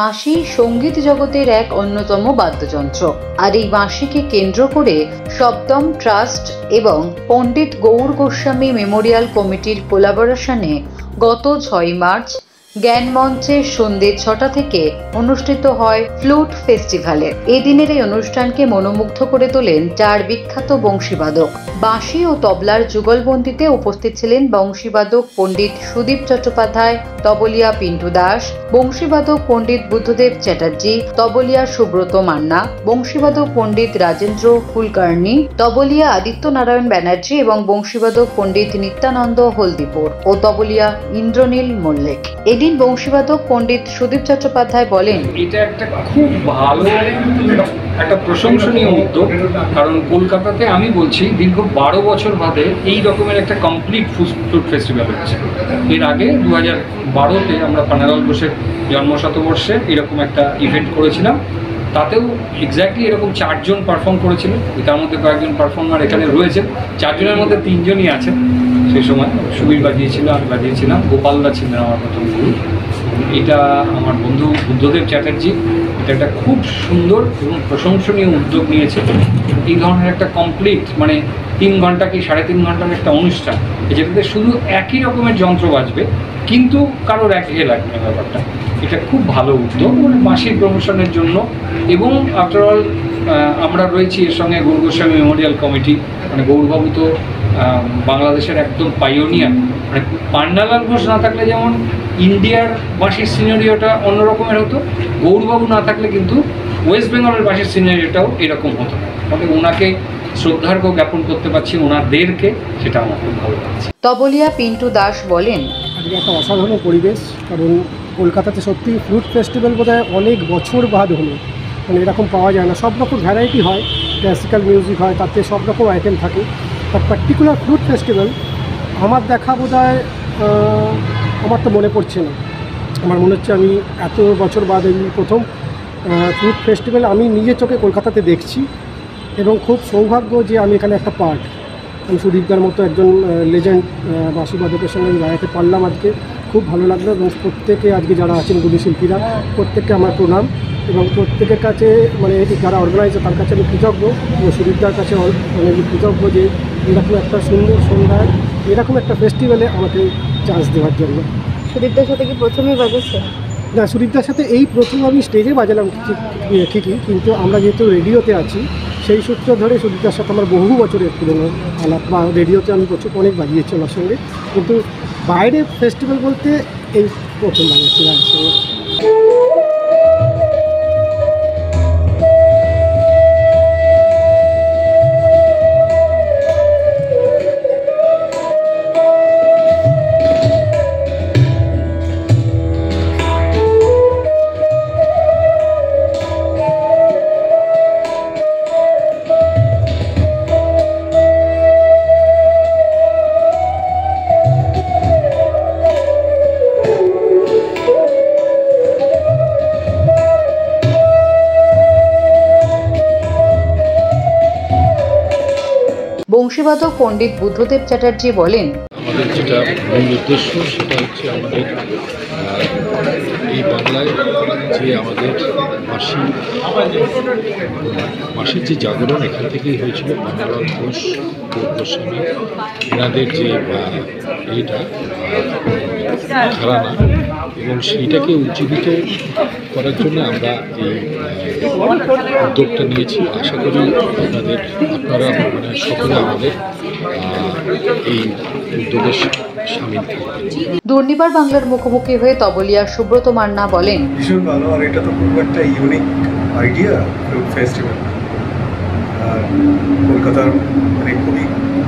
বাঁশি সঙ্গীত জগতের এক অন্যতম বাদ্যযন্ত্র। আর এই বাঁশিকে কেন্দ্র করে সপ্তম ট্রাস্ট এবং পণ্ডিত গৌর গোস্বামী মেমোরিয়াল কমিটির কোলাবোরেশনে গত 6 মার্চ জ্ঞান মঞ্চের সন্ধ্যে 6টা থেকে অনুষ্ঠিত হয় ফ্লুট ফেস্টিভ্যালে। এই দিনের এই অনুষ্ঠানকে মনোমুগ্ধ করে তোলেন 4 বিখ্যাত বংশীবাদক। বাঁশি ও তবলার যুগলবন্দিতে উপস্থিত ছিলেন বংশীবাদক পণ্ডিত সুদীপ চট্টোপাধ্যায়, তবলিয়া পিন্টু দাস, বংশীবাদক পণ্ডিত বুদ্ধদেব চ্যাটার্জি, তবলিয়া সুব্রত মান্না, বংশীবাদক পণ্ডিত রাজেন্দ্র কুলকার্নি, তবলিয়া আদিত্য নারায়ণ ব্যানার্জি এবং বংশীবাদক পণ্ডিত নিত্যানন্দ হলদিপুর ও তবলিয়া ইন্দ্রনীল মল্লিক। এদিন বংশীবাদক পণ্ডিত সুদীপ চট্টোপাধ্যায় বলেন, এটা একটা খুব ভালো একটা প্রশংসনীয় উদ্যোগ। কারণ কলকাতাতে আমি বলছি দীর্ঘ 12 বছর বাদে এই রকমের একটা কমপ্লিট ফ্লুট ফেস্টিভ্যাল হচ্ছে। এর আগে 2012-তে আমরা পান্নালাল ঘোষের জন্মশতবর্ষে এরকম একটা ইভেন্ট করেছিলাম। তাতেও এক্স্যাক্টলি এরকম 4 জন পারফর্ম করেছিল। তার মধ্যে কয়েকজন পারফর্মার এখানে রয়েছেন। 4 জনের মধ্যে 3 জনই আছেন। সেই সময় সুবীর বাজিয়েছিল, আমি বাজিয়েছিলাম, গোপালদা ছিলেন আমার প্রথম গুরু। এটা আমার বন্ধু বুদ্ধদেব চ্যাটার্জি। এটা একটা খুব সুন্দর এবং প্রশংসনীয় উদ্যোগ নিয়েছে। এই ধরনের একটা কমপ্লিট 3 ঘন্টা কি 3.5 ঘন্টার একটা অনুষ্ঠান, যেটাতে শুধু একই রকমের যন্ত্র বাজবে, কিন্তু কারোর একঘেয়ে লাগবে না ব্যাপারটা। এটা খুব ভালো উদ্যোগ বাঁশির প্রমোশনের জন্য। এবং আফটার অল আমরা রয়েছি এর সঙ্গে গৌর গোস্বামী মেমোরিয়াল কমিটি। গৌরবাবু তো বাংলাদেশের একদম পাইওনিয়ার। পান্নালাল ঘোষ না থাকলে যেমন ইন্ডিয়ার বাঁশির সিনারিওটা অন্যরকমের হতো, গৌরবাবু না থাকলে কিন্তু ওয়েস্ট বেঙ্গলের বাঁশির সিনারিওটাও এরকম হতো না। তবে ওনাকে শ্রদ্ধার্ঘ জ্ঞাপন করতে পারছি, ওনাদেরকে, সেটা আমার খুব ভালো লাগছে। তবলিয়া পিন্টু দাস বলেন, আজকে একটা অসাধারণ পরিবেশ। কারণ কলকাতাতে সত্যি ফ্লুট ফেস্টিভ্যাল বোধহয় অনেক বছর বাদ হলো, এরকম পাওয়া যায় না। সব রকম ভ্যারাইটি হয়, ক্লাসিক্যাল মিউজিক হয়, তাতে সব রকম আইটেম থাকে। বাট পার্টিকুলার ফ্লুট ফেস্টিভ্যাল আমার দেখা বোধহয় আমার তো মনে পড়ছে না। আমার মনে হচ্ছে আমি এত বছর বাদ এই প্রথম ফ্লুট ফেস্টিভ্যাল আমি নিজের চোখে কলকাতাতে দেখছি। এবং খুব সৌভাগ্য যে আমি এখানে একটা পার্ট, আমি সুদীপদার মতো একজন লেজেন্ড বাঁশিবাদকের সঙ্গে আমি গাইতে পারলাম আজকে। খুব ভালো লাগলো। এবং প্রত্যেকে আজকে যারা আছেন গুলি শিল্পীরা, প্রত্যেককে আমার প্রণাম। এবং প্রত্যেকের কাছে যারা অর্গানাইজার তার কাছে আমি কৃতজ্ঞ, সুদীপদার কাছে আমি কৃতজ্ঞ যে এরকম একটা সুন্দর সন্ধ্যায় এরকম একটা ফেস্টিভ্যালে আমাকে চান্স দেওয়ার জন্য। সুদীপদার সাথে কি প্রথমেই বাজেছে? না, সুদীপদার সাথে এই প্রথম আমি স্টেজে বাজালাম ঠিকই, কিন্তু আমরা যেহেতু রেডিওতে আছি সেই সূত্র ধরে সুদীপদার সাথে আমার বহু বছরের পুরনো আলাপ, বা রেডিওতে আমি অনেক বাজিয়েছি ওনার সঙ্গে, কিন্তু বাইরে ফেস্টিভ্যাল বলতে এই প্রথম বাজিয়েছি ওনার সঙ্গে। বংশীবাদক পণ্ডিত বুদ্ধদেব চ্যাটার্জি বলেন, আমাদের যেটা মূল উদ্দেশ্য সেটা হচ্ছে আমাদের এই বাংলায় যে আমাদের বাঁশির যে জাগরণ এখান থেকেই হয়েছিল। পান্নালাল ঘোষ, গৌর গোস্বামী এনাদের যে এইটা ঘরানা, এবং সেইটাকে উজ্জীবিত করার জন্য আমরা এই উদ্যোগটা নিয়েছি। আশা করি আপনারা সকলে আমাদের এই উদ্যোগের সামিল থাকবেন। দুর্নিবার বাংলার মুখোমুখি হয়ে তবলিয়া সুব্রত মান্না বলেন, ভীষণ ভালো। আর এটা তো খুব একটা ইউনিক আইডিয়া ফ্লুট ফেস্টিভ্যাল। আর কলকাতার খুবই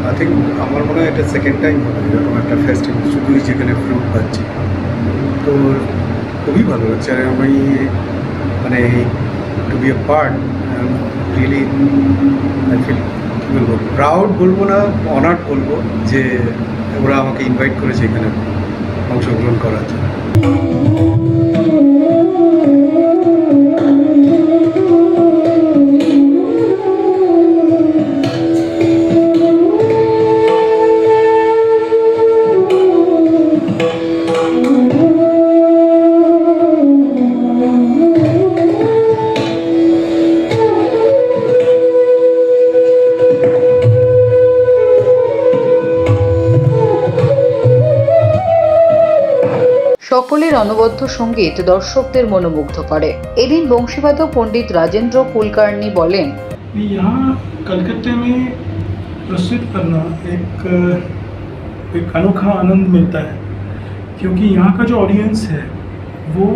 আই থিঙ্ক আমার মনে হয় এটা সেকেন্ড টাইম হবে এরকম একটা ফেস্টিভ্যাল, শুধুই যেখানে ফ্লুট পাচ্ছি। তো খুবই ভালো লাগছে। আর আমি to be a part really I feel বলবো প্রাউড বলবো না, অনার্ড বলবো যে ওরা আমাকে ইনভাইট করেছে এখানে অংশগ্রহণ করার জন্য। সকলের অনবদ্য সঙ্গীত দর্শকদের মনোমুগ্ধ করে। এদিন বংশীবাদক পণ্ডিত রাजेंद्र कुलकर्णी বলেন, यहाँ कलकत्ते में प्रस्तुत करना एक अनोखा आनंद मिलता है, क्योंकि यहाँ का जो ऑडियंस है वो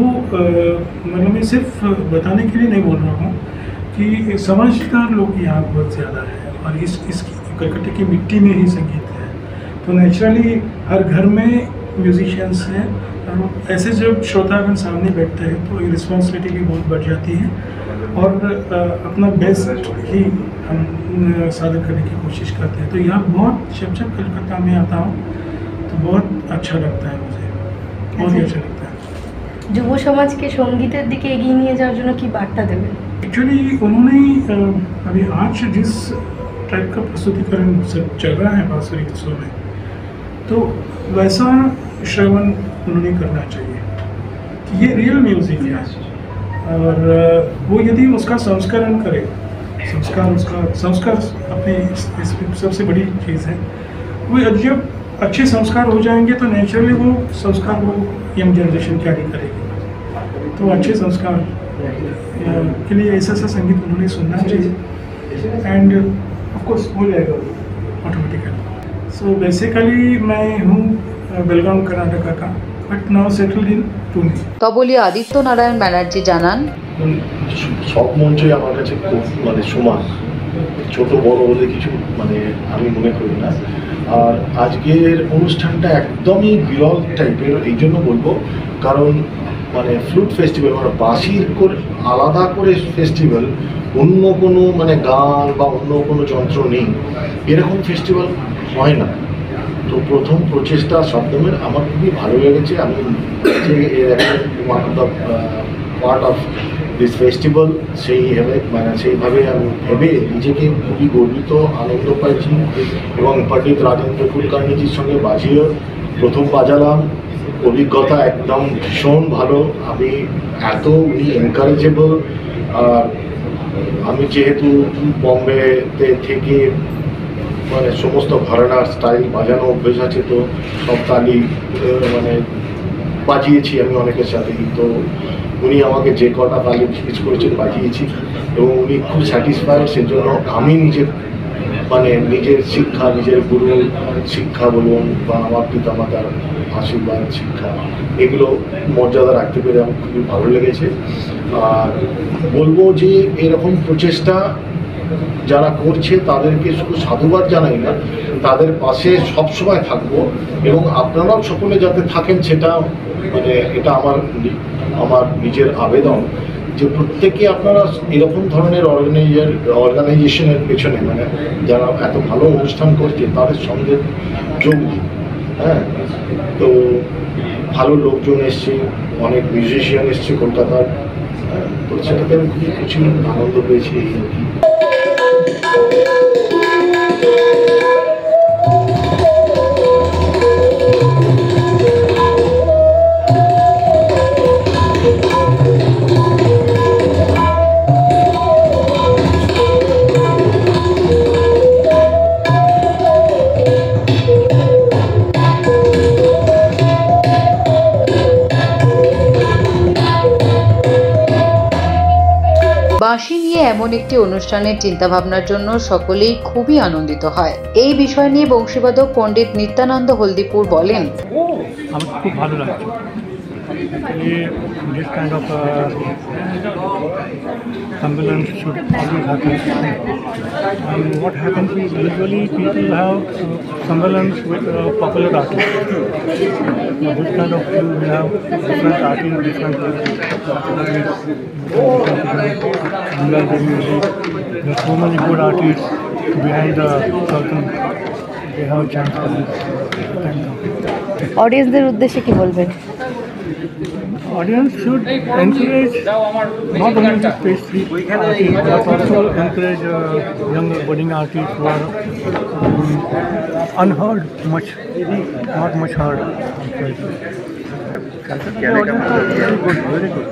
मतलब मैं सिर्फ बताने के लिए नहीं बोल रहा हूँ कि समझदार लोग यहाँ बहुत ज़्यादा है और इस कलकत्ते की मिट्टी में ही संगीत है, तो नेचुरली हर घर में म्यूजिशियंस हैं और ऐसे जब श्रोतागण सामने बैठते हैं तो ये रिस्पॉन्सिबिलिटी भी बहुत बढ़ जाती है और अपना बेस्ट ही हम सादर करने की कोशिश करते हैं। तो यहाँ बहुत जब कलकत्ता में आता हूँ तो बहुत अच्छा लगता है, मुझे बहुत ही अच्छा लगता है। যুব সমাজকে সঙ্গীতের দিকে এগিয়ে নিয়ে যাওয়ার জন্য কি বার্তা দেবেন? एक्चुअली उन्होंने अभी आज जिस टाइप का प्रस्तुतिकरण चल रहा है बांसुरी उत्सव में, तो वैसा श्रवण उन्होंने करना चाहिए कि ये रियल म्यूज़िक है और वो यदि उसका संस्करण करे, संस्कार अपने सबसे बड़ी चीज़ है। वो जब अच्छे संस्कार हो जाएंगे तो नेचुरली वो संस्कार वो यंग जनरेशन कैरी करेगी, तो अच्छे संस्कार के लिए ऐसा संगीत उन्होंने सुनना चाहिए एंड ऑफ कोर्स हो जाएगा ऑटोमेटिकली। सो बेसिकली मैं हूँ बेलगाम कर्नाटका का, but now settled in Pune. তবলি আদিত্য নারায়ণ ব্যানার্জি জানান, সব মঞ্চই আমার কাছে খুব সমান, ছোট বড় বলে কিছু আমি মনে করি না। আর আজকের অনুষ্ঠানটা একদমই বিরল টাইপের, এই জন্য বলবো কারণ ফ্লুট ফেস্টিভ্যাল বাঁশির করে আলাদা করে ফেস্টিভ্যাল অন্য কোনো গান বা অন্য কোনো যন্ত্র নেই, এরকম ফেস্টিভ্যাল হয় না। তো প্রথম প্রচেষ্টা শব্দমের আমার খুবই ভালো লেগেছে। আমি যে one of the part of this festival সেইভাবে আমি ভেবে নিজেকে খুবই গর্বিত, আনন্দ পাইছি এবং পণ্ডিত রাजेंद्र कुलकर्णीজির সঙ্গে বাজিয়েও প্রথম বাজালাম, অভিজ্ঞতা একদম ভীষণ ভালো। আমি উনি এনকারেজেবল, আর আমি যেহেতু বম্বেতে থেকে সমস্ত ঘরানার স্টাইল বাজানো অভ্যেস আছে, তো সব তালি বাজিয়েছি আমি অনেকের সাথেই, তো উনি আমাকে যে কটা তালি জিজ্ঞেস করেছেন বাজিয়েছি এবং উনি খুব স্যাটিসফাইড। সেজন্য আমি নিজের নিজের শিক্ষা, নিজের গুরু শিক্ষা বলুন বা আমার পিতামাতার আশীর্বাদ শিক্ষা, এগুলো মর্যাদা রাখতে পেরে আমার খুবই ভালো লেগেছে। আর বলবো যে এরকম প্রচেষ্টা যারা করছে তাদেরকে শুধু সাধুবাদ জানাই না, তাদের পাশে সবসময় থাকবো এবং আপনারাও সকলে যাতে থাকেন সেটা এটা আমার নিজের আবেদন যে প্রত্যেকে আপনারা এরকম ধরনের অর্গানাইজেশনের পেছনে যারা এত ভালো অনুষ্ঠান করছে তাদের সঙ্গে যোগ দিন। হ্যাঁ, তো ভালো লোকজন এসছে, অনেক মিউজিশিয়ান এসছে কলকাতার, তো সেটাতে আমি খুবই খুশি আনন্দ পেয়েছি। এই বাঁশি নিয়ে এমন একটি অনুষ্ঠানের চিন্তাভাবনার জন্য সকলেই খুবই আনন্দিত হয়। এই বিষয় নিয়ে বংশীবাদক পণ্ডিত নিত্যানন্দ হলদিপুর বলেন, আমার খুব ভালো লাগছে। This kind of semblance should always happen. And what happens is usually people have semblance with popular artists. So this kind of you will have different artists, different music. There are so many good artists behind the curtain. They have a chance for this. অডিয়েন্সদের উদ্দেশ্যে কি বলবেন? Audience should encourage not only the pastry artists, but also encourage young budding artists who are unheard much, not much heard. Very good, very good.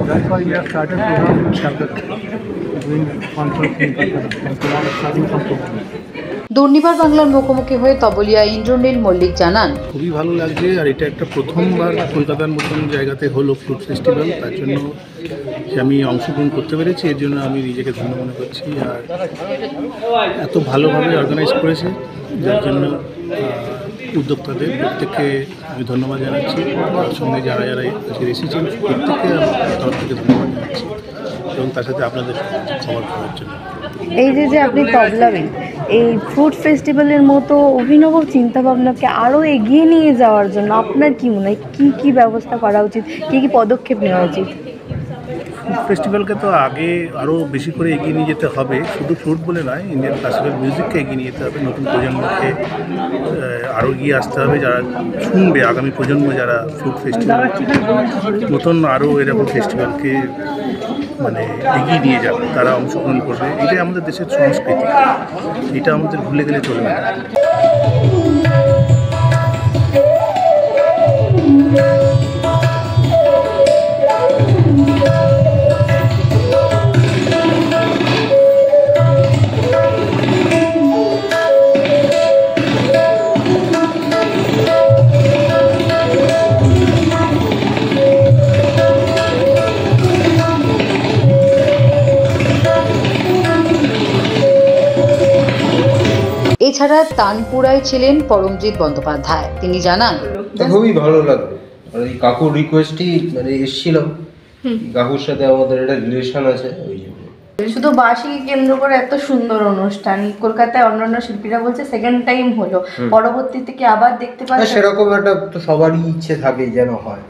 That's why we have started program in Calcutta, doing concerts in Calcutta, and starting from Calcutta. Durnibar বাংলার মুখোমুখি হয়ে তবলিয়া ইন্দ্রনীল মল্লিক জানান, খুবই ভালো লাগছে। আর এটা একটা প্রথমবার কলকাতার মতন জায়গাতে হলো ফ্রুট ফেস্টিভ্যাল, তার জন্য যে আমি অংশগ্রহণ করতে পেরেছি এর জন্য আমি নিজেকে ধন্য মনে করছি। আর এত ভালোভাবে অর্গানাইজ করেছে যার জন্য উদ্যোক্তাদের প্রত্যেককে আমি ধন্যবাদ জানাচ্ছি। তার সঙ্গে যারা যারা আজকে এসেছেন প্রত্যেককে আমি তরফ থেকে ধন্যবাদ জানাচ্ছি এবং তার সাথে আপনাদের খবর পাওয়ার জন্য। এই যে আপনি তবলাবেন, এই ফ্রুট ফেস্টিভ্যালের মতো অভিনব চিন্তাভাবনাকে আরও এগিয়ে নিয়ে যাওয়ার জন্য আপনার কি মনে হয় কী ব্যবস্থা করা উচিত, কী পদক্ষেপ নেওয়া উচিত? ফ্রুট ফেস্টিভ্যালকে তো আগে আরও বেশি করে এগিয়ে নিয়ে যেতে হবে, শুধু ফ্রুট বলে নয়, ইন্ডিয়ান ক্লাসিক্যাল মিউজিককে এগিয়ে নিয়ে যেতে হবে। নতুন প্রজন্মকে আরও এগিয়ে আসতে হবে, যারা শুনবে আগামী প্রজন্ম যারা ফ্রুট ফেস্টিভ্যাল নতুন আরও এরকম ফেস্টিভ্যালকে মানে এগিয়ে নিয়ে যাবে, তারা অংশগ্রহণ করবে। এটাই আমাদের দেশের সংস্কৃতি, এটা আমাদের ভুলে গেলে চলবে না। এছাড়া তানপুরায় ছিলেন পরমজিৎ বন্দ্যোপাধ্যায়। তিনি জানান, খুবই ভালো লাগলো। আর এই কাকুর রিকোয়েস্টই মানে এসেছিলাম, কাকুর সাথে আমাদের একটা রিলেশন আছে, ওই জন্য। শুধু বার্ষিকী কেন্দ্র করে এত সুন্দর অনুষ্ঠান কলকাতায় অন্যান্য শিল্পীরা বলছে সেকেন্ড টাইম হলো, পরবর্তীতে কি আবার দেখতে পাচ্ছেন? সেরকম একটা তো সবারই ইচ্ছে থাকে যেন হয়।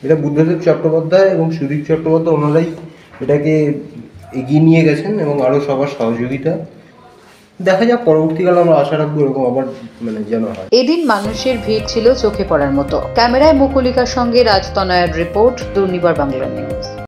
এটা বুদ্ধদেব চট্টোপাধ্যায় এবং সুদীপ চট্টোপাধ্যায় ওনারাই এটাকে এগিয়ে নিয়ে গেছেন এবং আরও সবার সহযোগিতা। দেখা যাক পরবর্তীকালে আমরা আশা রাখবো এরকম আবার মানে যেন হয়। এদিন মানুষের ভিড় ছিল চোখে পড়ার মতো। ক্যামেরায় মুকুলিকার সঙ্গে রাজতনয়ের রিপোর্ট, দুর্নিবার বাংলা নিউজ।